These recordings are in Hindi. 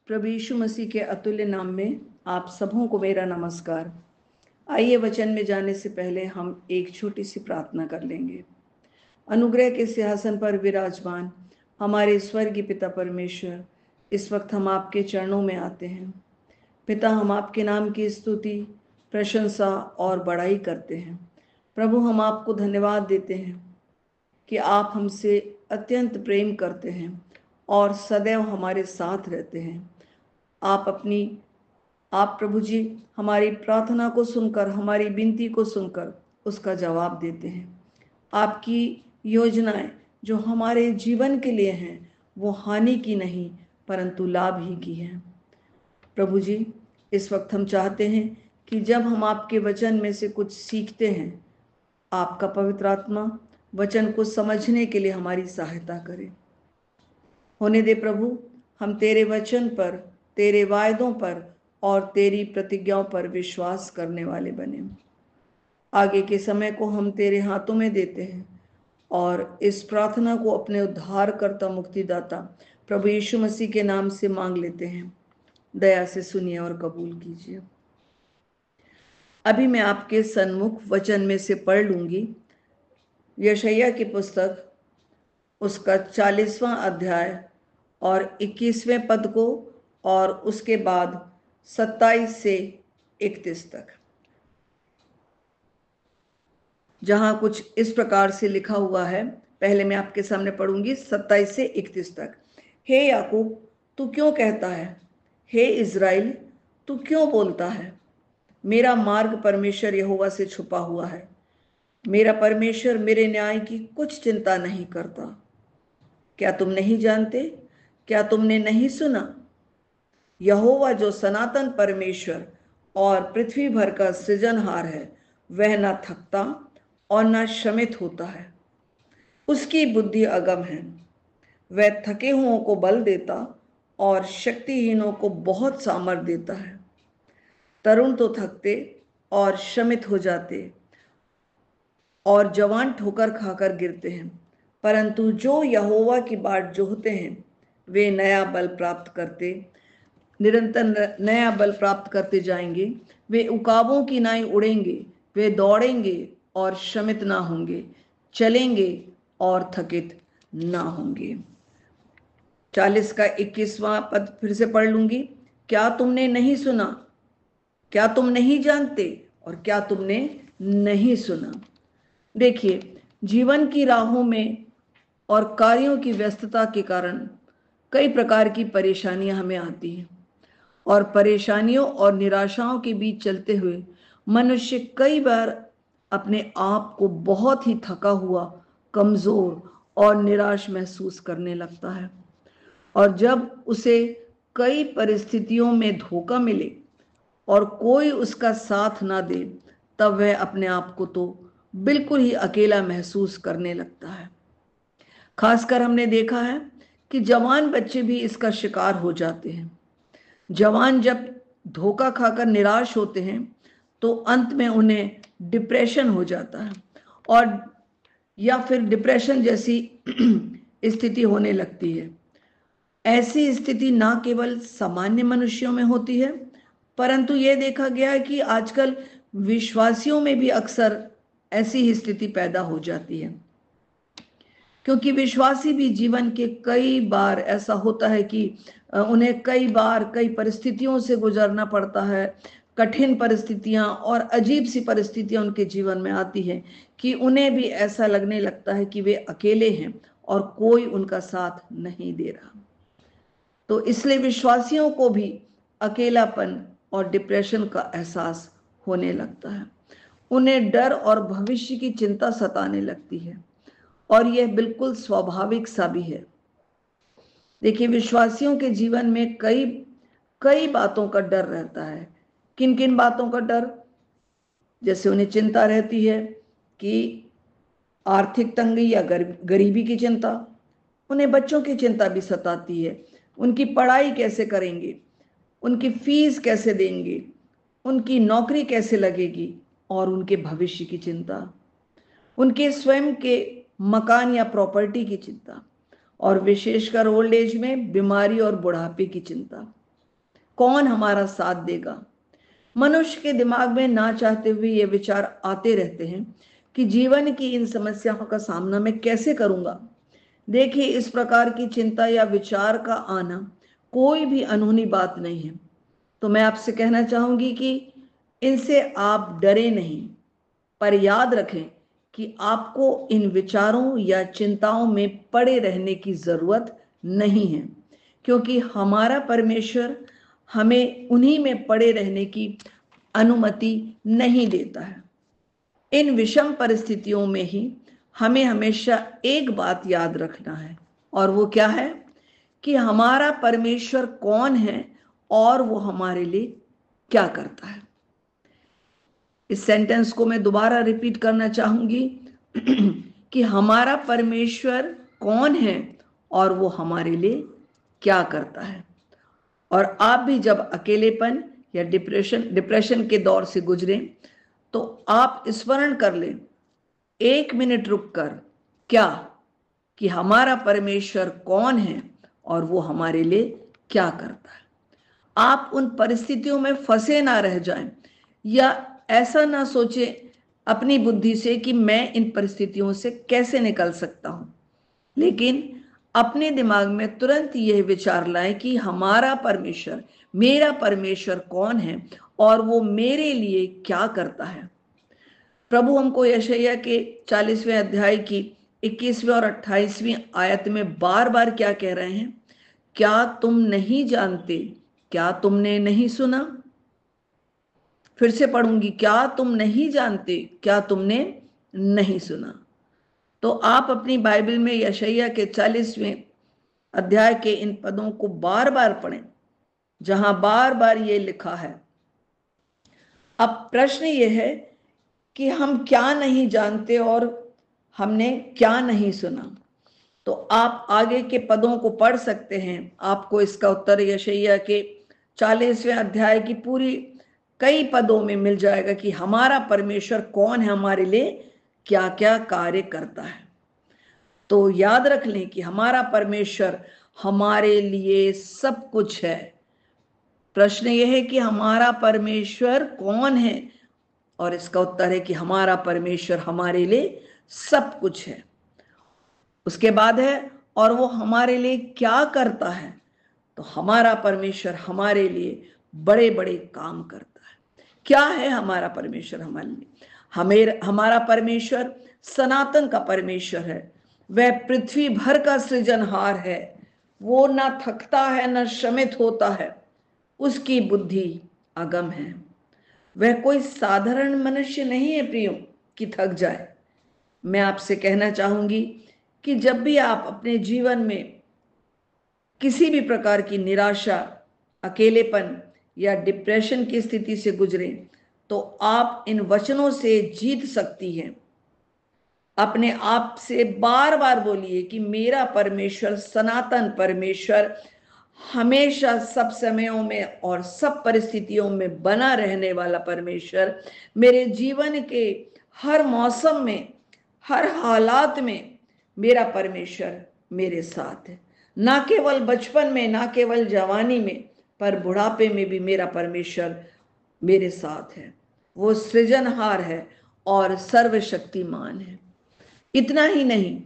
प्रभु यीशु मसीह के अतुल्य नाम में आप सबों को मेरा नमस्कार। आइए वचन में जाने से पहले हम एक छोटी सी प्रार्थना कर लेंगे। अनुग्रह के सिंहासन पर विराजमान हमारे स्वर्गीय पिता परमेश्वर, इस वक्त हम आपके चरणों में आते हैं। पिता, हम आपके नाम की स्तुति, प्रशंसा और बड़ाई करते हैं। प्रभु, हम आपको धन्यवाद देते हैं कि आप हमसे अत्यंत प्रेम करते हैं और सदैव हमारे साथ रहते हैं। आप प्रभु जी हमारी प्रार्थना को सुनकर, हमारी विनती को सुनकर उसका जवाब देते हैं। आपकी योजनाएं जो हमारे जीवन के लिए हैं वो हानि की नहीं परंतु लाभ ही की हैं। प्रभु जी, इस वक्त हम चाहते हैं कि जब हम आपके वचन में से कुछ सीखते हैं, आपका पवित्र आत्मा वचन को समझने के लिए हमारी सहायता करे। होने दे प्रभु, हम तेरे वचन पर, तेरे वायदों पर और तेरी प्रतिज्ञाओं पर विश्वास करने वाले बने। आगे के समय को हम तेरे हाथों में देते हैं और इस प्रार्थना को अपने उद्धारकर्ता मुक्तिदाता प्रभु यीशु मसीह के नाम से मांग लेते हैं। दया से सुनिए और कबूल कीजिए। अभी मैं आपके सन्मुख वचन में से पढ़ लूंगी यशायाह की पुस्तक, उसका 40वां अध्याय और 21वें पद को, और उसके बाद 27 से 31 तक, जहां कुछ इस प्रकार से लिखा हुआ है। पहले मैं आपके सामने पढ़ूंगी 27 से 31 तक। हे याकूब, तू क्यों कहता है? हे इज़राइल, तू क्यों बोलता है? मेरा मार्ग परमेश्वर यहोवा से छुपा हुआ है। मेरा परमेश्वर मेरे न्याय की कुछ चिंता नहीं करता। क्या तुम नहीं जानते? क्या तुमने नहीं सुना? यहोवा जो सनातन परमेश्वर और पृथ्वी भर का सृजनहार है, वह ना थकता और ना श्रमित होता है। उसकी बुद्धि अगम है। वह थके हुओं को बल देता और शक्तिहीनों को बहुत सामर्थ देता है। तरुण तो थकते और श्रमित हो जाते और जवान ठोकर खाकर गिरते हैं, परंतु जो यहोवा की बाट जोहते हैं वे नया बल प्राप्त करते, निरंतर नया बल प्राप्त करते जाएंगे। वे उकाबों की नाई उड़ेंगे, वे दौड़ेंगे और श्रमित ना होंगे, चलेंगे और थकित ना होंगे। 40 का 21वां पद फिर से पढ़ लूंगी। क्या तुमने नहीं सुना? क्या तुम नहीं जानते? और क्या तुमने नहीं सुना? देखिए, जीवन की राहों में और कार्यों की व्यस्तता के कारण कई प्रकार की परेशानियां हमें आती हैं, और परेशानियों और निराशाओं के बीच चलते हुए मनुष्य कई बार अपने आप को बहुत ही थका हुआ, कमजोर और निराश महसूस करने लगता है। और जब उसे कई परिस्थितियों में धोखा मिले और कोई उसका साथ ना दे, तब वह अपने आप को तो बिल्कुल ही अकेला महसूस करने लगता है। खासकर हमने देखा है कि जवान बच्चे भी इसका शिकार हो जाते हैं। जवान जब धोखा खाकर निराश होते हैं तो अंत में उन्हें डिप्रेशन हो जाता है, और या फिर डिप्रेशन जैसी स्थिति होने लगती है। ऐसी स्थिति ना केवल सामान्य मनुष्यों में होती है, परंतु यह देखा गया है कि आजकल विश्वासियों में भी अक्सर ऐसी ही स्थिति पैदा हो जाती है, क्योंकि विश्वासी भी जीवन के कई बार ऐसा होता है कि उन्हें कई बार कई परिस्थितियों से गुजरना पड़ता है। कठिन परिस्थितियां और अजीब सी परिस्थितियां उनके जीवन में आती हैं कि उन्हें भी ऐसा लगने लगता है कि वे अकेले हैं और कोई उनका साथ नहीं दे रहा। तो इसलिए विश्वासियों को भी अकेलापन और डिप्रेशन का एहसास होने लगता है। उन्हें डर और भविष्य की चिंता सताने लगती है, और यह बिल्कुल स्वाभाविक सा भी है। देखिए, विश्वासियों के जीवन में कई कई बातों का डर रहता है। किन किन बातों का डर? जैसे उन्हें चिंता रहती है कि आर्थिक तंगी या गरीबी की चिंता, उन्हें बच्चों की चिंता भी सताती है। उनकी पढ़ाई कैसे करेंगे, उनकी फीस कैसे देंगे, उनकी नौकरी कैसे लगेगी, और उनके भविष्य की चिंता, उनके स्वयं के मकान या प्रॉपर्टी की चिंता, और विशेषकर ओल्ड एज में बीमारी और बुढ़ापे की चिंता। कौन हमारा साथ देगा। मनुष्य के दिमाग में ना चाहते हुए ये विचार आते रहते हैं कि जीवन की इन समस्याओं का सामना मैं कैसे करूंगा। देखिए, इस प्रकार की चिंता या विचार का आना कोई भी अनहोनी बात नहीं है। तो मैं आपसे कहना चाहूंगी कि इनसे आप डरे नहीं, पर याद रखें कि आपको इन विचारों या चिंताओं में पड़े रहने की जरूरत नहीं है, क्योंकि हमारा परमेश्वर हमें उन्हीं में पड़े रहने की अनुमति नहीं देता है। इन विषम परिस्थितियों में ही हमें हमेशा एक बात याद रखना है, और वो क्या है कि हमारा परमेश्वर कौन है और वो हमारे लिए क्या करता है। इस सेंटेंस को मैं दोबारा रिपीट करना चाहूंगी कि हमारा परमेश्वर कौन है और वो हमारे लिए क्या करता है। और आप भी जब अकेलेपन या डिप्रेशन के दौर से गुजरे तो आप स्मरण कर लें, 1 मिनट रुककर, क्या कि हमारा परमेश्वर कौन है और वो हमारे लिए क्या करता है। आप उन परिस्थितियों में फंसे ना रह जाएं, या ऐसा ना सोचें अपनी बुद्धि से कि मैं इन परिस्थितियों से कैसे निकल सकता हूं, लेकिन अपने दिमाग में तुरंत यह विचार लाएं कि हमारा परमेश्वर, मेरा परमेश्वर कौन है और वो मेरे लिए क्या करता है। प्रभु हमको यशायाह के 40वें अध्याय की 21वें और 28वीं आयत में बार बार क्या कह रहे हैं? क्या तुम नहीं जानते? क्या तुमने नहीं सुना? फिर से पढ़ूंगी, क्या तुम नहीं जानते? क्या तुमने नहीं सुना? तो आप अपनी बाइबल में यशायाह के 40वें अध्याय के इन पदों को बार बार पढ़ें, जहां बार बार ये लिखा है। अब प्रश्न ये है कि हम क्या नहीं जानते और हमने क्या नहीं सुना। तो आप आगे के पदों को पढ़ सकते हैं, आपको इसका उत्तर यशायाह के 40वें अध्याय की पूरी कई पदों में मिल जाएगा कि हमारा परमेश्वर कौन है, हमारे लिए क्या क्या कार्य करता है। तो याद रख लें कि हमारा परमेश्वर हमारे लिए सब कुछ है। प्रश्न यह है कि हमारा परमेश्वर कौन है, और इसका उत्तर है कि हमारा परमेश्वर हमारे लिए सब कुछ है। उसके बाद है, और वो हमारे लिए क्या करता है। तो हमारा परमेश्वर हमारे लिए बड़े बड़े काम करता है। क्या है हमारा परमेश्वर हमारे लिए? हमारा परमेश्वर सनातन का परमेश्वर है। वह पृथ्वी भर का सृजनहार है। वो ना थकता है ना श्रमित होता है। उसकी बुद्धि अगम है। वह कोई साधारण मनुष्य नहीं है प्रियो कि थक जाए। मैं आपसे कहना चाहूंगी कि जब भी आप अपने जीवन में किसी भी प्रकार की निराशा, अकेलेपन या डिप्रेशन की स्थिति से गुजरे, तो आप इन वचनों से जीत सकती हैं। अपने आप से बार बार बोलिए कि मेरा परमेश्वर, सनातन परमेश्वर, हमेशा सब समयों में और सब परिस्थितियों में बना रहने वाला परमेश्वर, मेरे जीवन के हर मौसम में, हर हालात में मेरा परमेश्वर मेरे साथ है। ना केवल बचपन में, ना केवल जवानी में, पर बुढ़ापे में भी मेरा परमेश्वर मेरे साथ है। वो सृजनहार है और सर्वशक्तिमान है। इतना ही नहीं,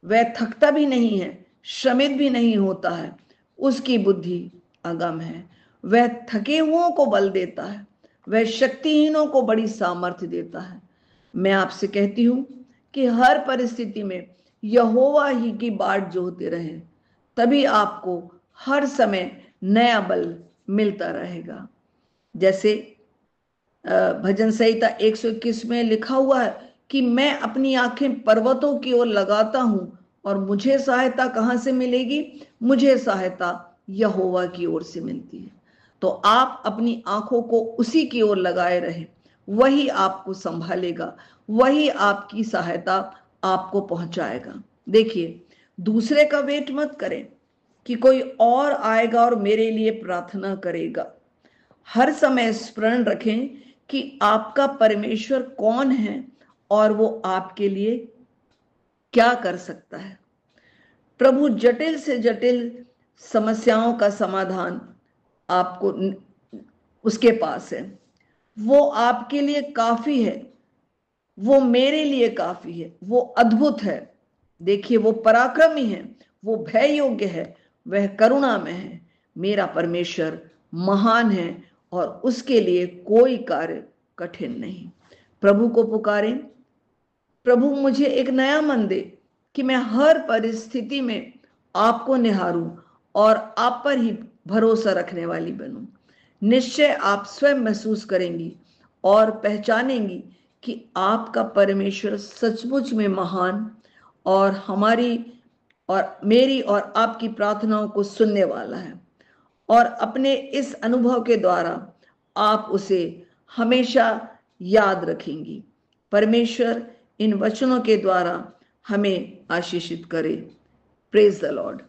वह थकता भी नहीं है, श्रमित भी नहीं होता है। उसकी बुद्धि अगम है। वह थके हुओं को बल देता है। वह शक्तिहीनों को बड़ी सामर्थ्य देता है। मैं आपसे कहती हूं कि हर परिस्थिति में यहोवा ही की बाट जोहते रहें, तभी आपको हर समय नया बल मिलता रहेगा। जैसे भजन संहिता 121 में लिखा हुआ है कि मैं अपनी आंखें पर्वतों की ओर लगाता हूं और मुझे सहायता कहां से मिलेगी? मुझे सहायता यहोवा की ओर से मिलती है। तो आप अपनी आंखों को उसी की ओर लगाए रहें, वही आपको संभालेगा, वही आपकी सहायता आपको पहुंचाएगा। देखिए, दूसरे का वेट मत करें कि कोई और आएगा और मेरे लिए प्रार्थना करेगा। हर समय स्मरण रखें कि आपका परमेश्वर कौन है और वो आपके लिए क्या कर सकता है। प्रभु जटिल से जटिल समस्याओं का समाधान आपको उसके पास है। वो आपके लिए काफी है, वो मेरे लिए काफी है, वो अद्भुत है। देखिए, वो पराक्रमी है, वो भय योग्य है, वह करुणा में है। मेरा परमेश्वर महान है और उसके लिए कोई कार्य कठिन नहीं। प्रभु को पुकारें, प्रभु मुझे एक नया मन दे कि मैं हर परिस्थिति में आपको निहारूं और आप पर ही भरोसा रखने वाली बनूं। निश्चय आप स्वयं महसूस करेंगी और पहचानेंगी कि आपका परमेश्वर सचमुच में महान और हमारी और मेरी और आपकी प्रार्थनाओं को सुनने वाला है। और अपने इस अनुभव के द्वारा आप उसे हमेशा याद रखेंगी। परमेश्वर इन वचनों के द्वारा हमें आशीषित करे। Praise the Lord.